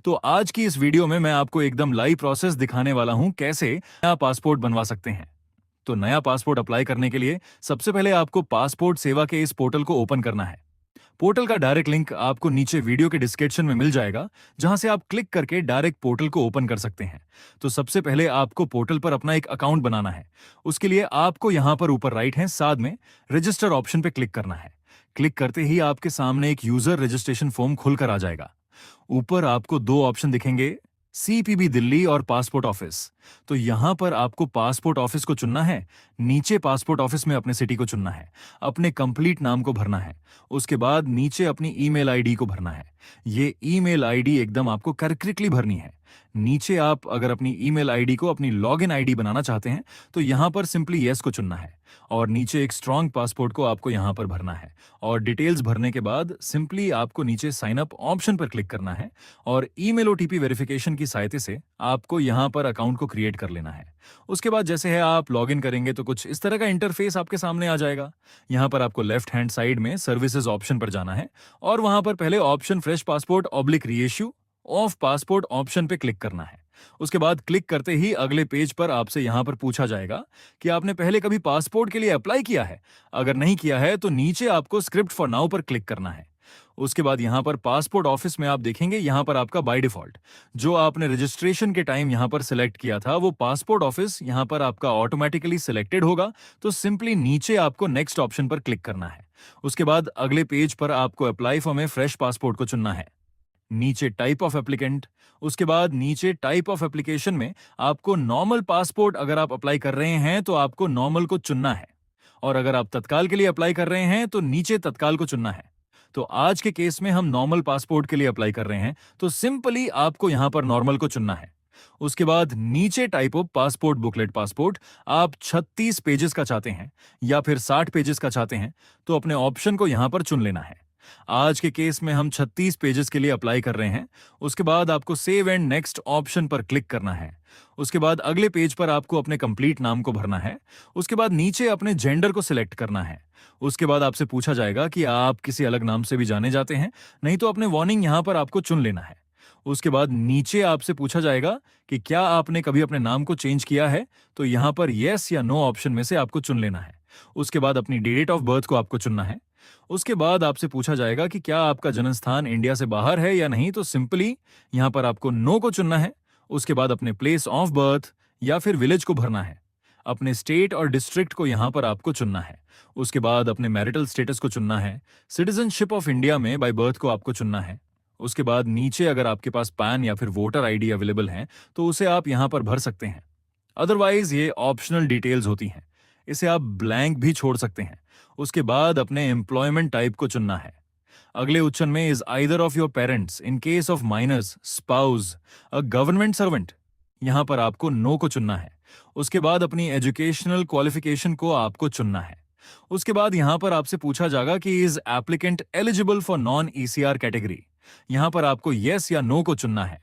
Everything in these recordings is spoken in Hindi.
तो आज की इस वीडियो में मैं आपको एकदम लाइव प्रोसेस दिखाने वाला हूं कैसे नया पासपोर्ट बनवा सकते हैं। तो नया पासपोर्ट अप्लाई करने के लिए सबसे पहले आपको पासपोर्ट सेवा के इस पोर्टल को ओपन करना है। पोर्टल का डायरेक्ट लिंक आपको नीचे वीडियो के डिस्क्रिप्शन में मिल जाएगा, जहां से आप क्लिक करके डायरेक्ट पोर्टल को ओपन कर सकते हैं। तो सबसे पहले आपको पोर्टल पर अपना एक अकाउंट बनाना है। उसके लिए आपको यहां पर ऊपर राइट हैंड साइड में रजिस्टर ऑप्शन पे क्लिक करना है। क्लिक करते ही आपके सामने एक यूजर रजिस्ट्रेशन फॉर्म खुलकर आ जाएगा। ऊपर आपको दो ऑप्शन दिखेंगे, सीपीबी दिल्ली और पासपोर्ट ऑफिस। तो यहां पर आपको पासपोर्ट ऑफिस को चुनना है। नीचे पासपोर्ट ऑफिस में अपने सिटी को चुनना है, अपने कंप्लीट नाम को भरना है। उसके बाद नीचे अपनी ईमेल आईडी को भरना है। ये ईमेल आईडी एकदम आपको करेक्टली भरनी है। नीचे आप अगर अपनी ईमेल आईडी को अपनी लॉगिन आईडी बनाना चाहते हैं तो यहां पर सिंपली यस को चुनना है और नीचे एक स्ट्रॉन्ग पासपोर्ट को आपको यहां पर भरना है। और डिटेल्स भरने के बाद सिंपली आपको नीचे साइन अप ऑप्शन पर क्लिक करना है और ईमेल ओटीपी वेरिफिकेशन की सहायता से आपको यहां पर अकाउंट को क्रिएट कर लेना है। उसके बाद जैसे है आप लॉगिन करेंगे तो कुछ इस तरह का इंटरफेस आपके सामने आ जाएगा। यहां पर आपको लेफ्ट हैंड साइड में सर्विसेज ऑप्शन पर जाना है और वहां पर पहले option fresh passport oblique reissue of passport option पे क्लिक करना है। उसके बाद क्लिक करते ही अगले पेज पर आपसे यहां पर पूछा जाएगा कि आपने पहले कभी पासपोर्ट के लिए अप्लाई किया है। अगर नहीं किया है तो नीचे आपको स्क्रिप्ट फॉर नाउ पर क्लिक करना है। उसके बाद यहां पर पासपोर्ट ऑफिस में आप देखेंगे यहां पर आपका बाय डिफॉल्ट जो आपने रजिस्ट्रेशन के टाइम यहां पर सिलेक्ट किया था वो पासपोर्ट ऑफिस यहां पर आपका ऑटोमेटिकली सिलेक्टेड होगा। तो सिंपली नीचे आपको नेक्स्ट ऑप्शन पर क्लिक करना है। उसके बाद अगले पेज पर आपको अप्लाई फॉर में फ्रेश पासपोर्ट को चुनना है। नीचे टाइप ऑफ एप्लीकेंट, उसके बाद नीचे टाइप ऑफ एप्लीकेशन में आपको नॉर्मल पासपोर्ट अगर आप अप्लाई कर रहे हैं तो आपको नॉर्मल को चुनना है और अगर आप तत्काल के लिए अप्लाई कर रहे हैं तो नीचे तत्काल को चुनना है। तो आज के केस में हम नॉर्मल पासपोर्ट के लिए अप्लाई कर रहे हैं तो सिंपली आपको यहां पर नॉर्मल को चुनना है। उसके बाद नीचे type of passport booklet passport आप 36 पेजेस का चाहते हैं या फिर 60 पेजेस का चाहते हैं तो अपने ऑप्शन को यहां पर चुन लेना है। आज के केस में हम 36 पेजेस के लिए अप्लाई कर रहे हैं। उसके बाद आपको सेव एंड नेक्स्ट ऑप्शन पर क्लिक करना है। उसके बाद अगले पेज पर आपको अपने कंप्लीट नाम को भरना है। उसके बाद नीचे अपने जेंडर को सिलेक्ट करना है। उसके बाद आपसे पूछा जाएगा कि आप किसी अलग नाम से भी जाने जाते हैं, नहीं तो अपने वार्निंग यहां पर आपको चुन लेना है। उसके बाद नीचे आपसे पूछा जाएगा कि क्या आपने कभी अपने नाम को चेंज किया है, तो यहां पर यस या नो ऑप्शन में से आपको चुन लेना है। उसके बाद अपनी डेट ऑफ बर्थ को आपको चुनना है। उसके बाद आपसे पूछा जाएगा कि क्या आपका जन्म स्थान इंडिया से बाहर है या नहीं, तो सिंपली यहां पर आपको नो को चुनना है। उसके बाद अपने प्लेस ऑफ बर्थ या फिर विलेज को भरना है। अपने स्टेट और डिस्ट्रिक्ट को यहां पर आपको चुनना है। उसके बाद अपने मैरिटल स्टेटस को चुनना है। सिटीजनशिप ऑफ इंडिया में बाय बर्थ को आपको चुनना है। उसके बाद नीचे अगर आपके पास पैन या फिर वोटर आईडी अवेलेबल है तो उसे आप यहां पर भर सकते हैं। अदरवाइज ये ऑप्शनल डिटेल्स होती हैं, इसे आप ब्लैंक भी छोड़ सकते हैं। उसके बाद अपने एम्प्लॉयमेंट टाइप को चुनना है। अगले ऑप्शन में is either of your parents in case of minors spouse a government servant, यहां पर आपको नो को चुनना है। उसके बाद अपनी एजुकेशनल क्वालिफिकेशन को आपको चुनना है। उसके बाद यहां पर आपसे पूछा जाएगा कि is applicant eligible for non ECR category, यहां पर आपको यस या नो को चुनना है।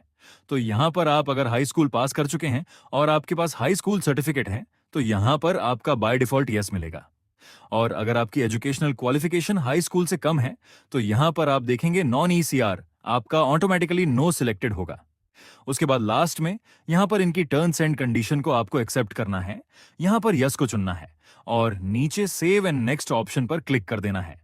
तो यहां पर आप अगर हाई स्कूल पास कर चुके हैं और आपके पास हाई स्कूल सर्टिफिकेट है तो यहां पर आपका बाय डिफॉल्ट यस मिलेगा। और अगर आपकी एजुकेशनल क्वालिफिकेशन हाई स्कूल से कम है तो यहां पर आप देखेंगे नॉन ईसीआर, आपका ऑटोमेटिकली नो सिलेक्टेड होगा। उसके बाद लास्ट में यहां पर इनकी टर्म्स एंड कंडीशन को आपको एक्सेप्ट करना है। यहां पर यस को चुनना है और नीचे सेव एंड नेक्स्ट ऑप्शन पर क्लिक कर देना है।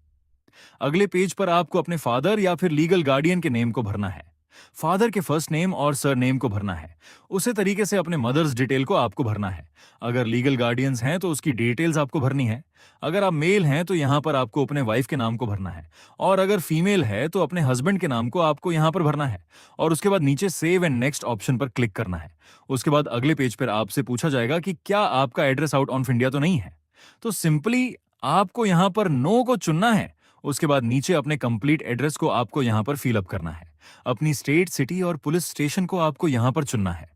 अगले पेज पर आपको अपने फादर या फिर लीगल गार्डियन के नेम को भरना है। फादर के फर्स्ट नेम और सर नेम को भरना है। उसी तरीके से अपने मदर्स डिटेल को आपको भरना है। अगर लीगल गार्डियंस हैं तो उसकी डिटेल्स आपको भरनी है। अगर आप मेल हैं तो यहां पर आपको अपने वाइफ के नाम को भरना है और अगर फीमेल है तो अपने हस्बैंड के नाम को आपको यहां पर भरना है। और उसके बाद नीचे सेव एंड नेक्स्ट ऑप्शन पर क्लिक करना है। उसके बाद अगले पेज पर आपसे पूछा जाएगा कि क्या आपका एड्रेस आउट ऑफ इंडिया तो नहीं है, तो सिंपली आपको यहां पर नो को चुनना है। उसके बाद नीचे अपने कंप्लीट एड्रेस को आपको यहां पर फिल अप करना है। अपनी स्टेट, सिटी और पुलिस स्टेशन को आपको यहां पर चुनना है।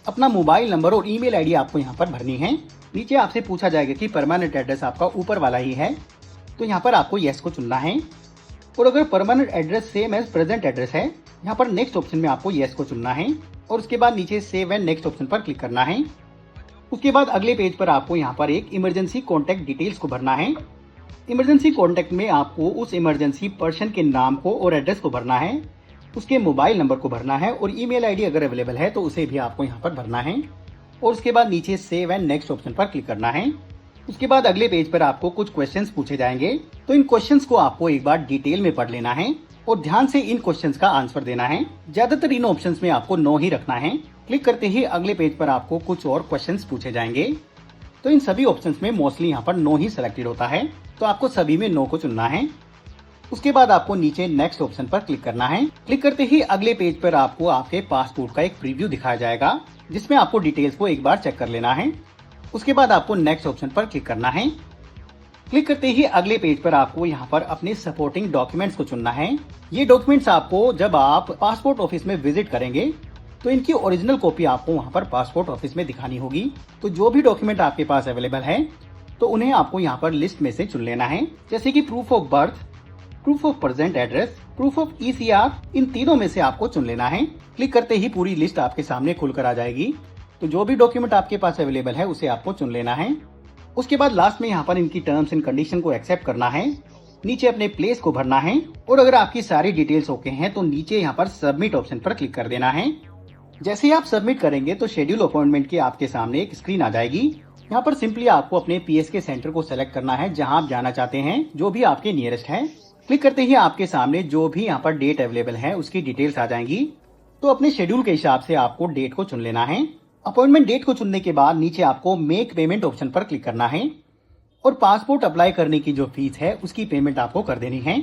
अपना मोबाइल नंबर और ईमेल आईडी आपको यहाँ पर भरनी है। नीचे आपसे पूछा जाएगा कि परमानेंट एड्रेस आपका ऊपर वाला ही है, तो यहाँ पर आपको यस को चुनना है। और अगर permanent address same as present address है, यहाँ पर नेक्स्ट ऑप्शन में आपको यस को चुनना है और उसके बाद नीचे सेव एंड नेक्स्ट ऑप्शन पर क्लिक करना है। उसके बाद अगले पेज पर आपको यहाँ पर एक इमरजेंसी कॉन्टैक्ट डिटेल्स को भरना है। इमरजेंसी कॉन्टैक्ट में आपको उस इमरजेंसी पर्सन के नाम को और एड्रेस को भरना है उसके मोबाइल नंबर को भरना है और ईमेल आईडी अगर अवेलेबल है तो उसे भी आपको यहाँ पर भरना है। और उसके बाद नीचे सेव एंड नेक्स्ट ऑप्शन पर क्लिक करना है। उसके बाद अगले पेज पर आपको कुछ क्वेश्चंस पूछे जाएंगे, तो इन क्वेश्चंस को आपको एक बार डिटेल में पढ़ लेना है और ध्यान से इन क्वेश्चंस का आंसर देना है। ज्यादातर इन ऑप्शंस में आपको नो ही रखना है। क्लिक करते ही अगले पेज पर आपको कुछ और क्वेश्चंस पूछे जाएंगे, तो इन सभी ऑप्शंस में मोस्टली यहाँ पर नो ही सिलेक्टेड होता है, तो आपको सभी में नो को चुनना है। उसके बाद आपको नीचे नेक्स्ट ऑप्शन पर क्लिक करना है। क्लिक करते ही अगले पेज पर आपको आपके पासपोर्ट का एक प्रीव्यू दिखाया जाएगा, जिसमें आपको डिटेल्स को एक बार चेक कर लेना है। उसके बाद आपको नेक्स्ट ऑप्शन पर क्लिक करना है। क्लिक करते ही अगले पेज पर आपको यहाँ पर अपने सपोर्टिंग डॉक्यूमेंट्स को चुनना है। ये डॉक्यूमेंट्स आपको जब आप पासपोर्ट ऑफिस में विजिट करेंगे तो इनकी ओरिजिनल कॉपी आपको वहाँ पर पासपोर्ट ऑफिस में दिखानी होगी। तो जो भी डॉक्यूमेंट आपके पास अवेलेबल है तो उन्हें आपको यहाँ पर लिस्ट में से चुन लेना है, जैसे कि proof of birth, proof of present address, proof of ECR, इन तीनों में से आपको चुन लेना है। क्लिक करते ही पूरी लिस्ट आपके सामने खुलकर आ जाएगी। तो जो भी डॉक्यूमेंट आपके पास अवेलेबल है उसे आपको चुन लेना है। उसके बाद लास्ट में यहाँ पर इनकी टर्म्स एंड कंडीशन को एक्सेप्ट करना है, नीचे अपने प्लेस को भरना है और अगर आपकी सारी डिटेल्स ओके हैं तो नीचे यहाँ पर सबमिट ऑप्शन पर क्लिक कर देना है। जैसे ही आप सबमिट करेंगे तो शेड्यूल अपॉइंटमेंट की आपके सामने एक स्क्रीन आ जाएगी। यहाँ पर सिंपली आपको अपने PSK सेंटर को सेलेक्ट करना है जहाँ आप जाना चाहते हैं, जो भी आपके नियरेस्ट है। क्लिक करते ही आपके सामने जो भी यहाँ पर डेट अवेलेबल है उसकी डिटेल्स आ जाएंगी। तो अपने शेड्यूल के हिसाब से आपको डेट को चुन लेना है। अपॉइंटमेंट डेट को चुनने के बाद नीचे आपको मेक पेमेंट ऑप्शन पर क्लिक करना है और पासपोर्ट अप्लाई करने की जो फीस है उसकी पेमेंट आपको कर देनी है।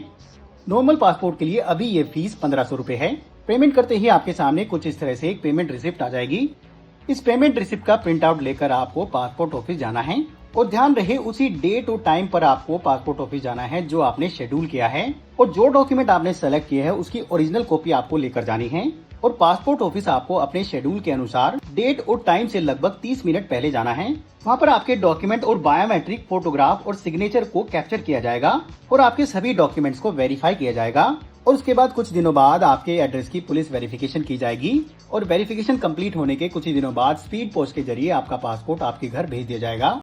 नॉर्मल पासपोर्ट के लिए अभी ये फीस 1500 रुपए है। पेमेंट करते ही आपके सामने कुछ इस तरह से एक पेमेंट रिसिप्ट आ जाएगी। इस पेमेंट रिसिप्ट का प्रिंट आउट लेकर आपको पासपोर्ट ऑफिस जाना है और ध्यान रहे उसी डेट और टाइम पर आपको पासपोर्ट ऑफिस जाना है जो आपने शेड्यूल किया है और जो डॉक्यूमेंट आपने सेलेक्ट किए है उसकी ओरिजिनल कॉपी आपको लेकर जानी है और पासपोर्ट ऑफिस आपको अपने शेड्यूल के अनुसार डेट और टाइम से लगभग 30 मिनट पहले जाना है। वहाँ पर आपके डॉक्यूमेंट और बायोमेट्रिक फोटोग्राफ और सिग्नेचर को कैप्चर किया जाएगा और आपके सभी डॉक्यूमेंट्स को वेरीफाई किया जाएगा और उसके बाद कुछ दिनों बाद आपके एड्रेस की पुलिस वेरिफिकेशन की जाएगी और वेरिफिकेशन कंप्लीट होने के कुछ ही दिनों बाद स्पीड पोस्ट के जरिए आपका पासपोर्ट आपके घर भेज दिया जाएगा।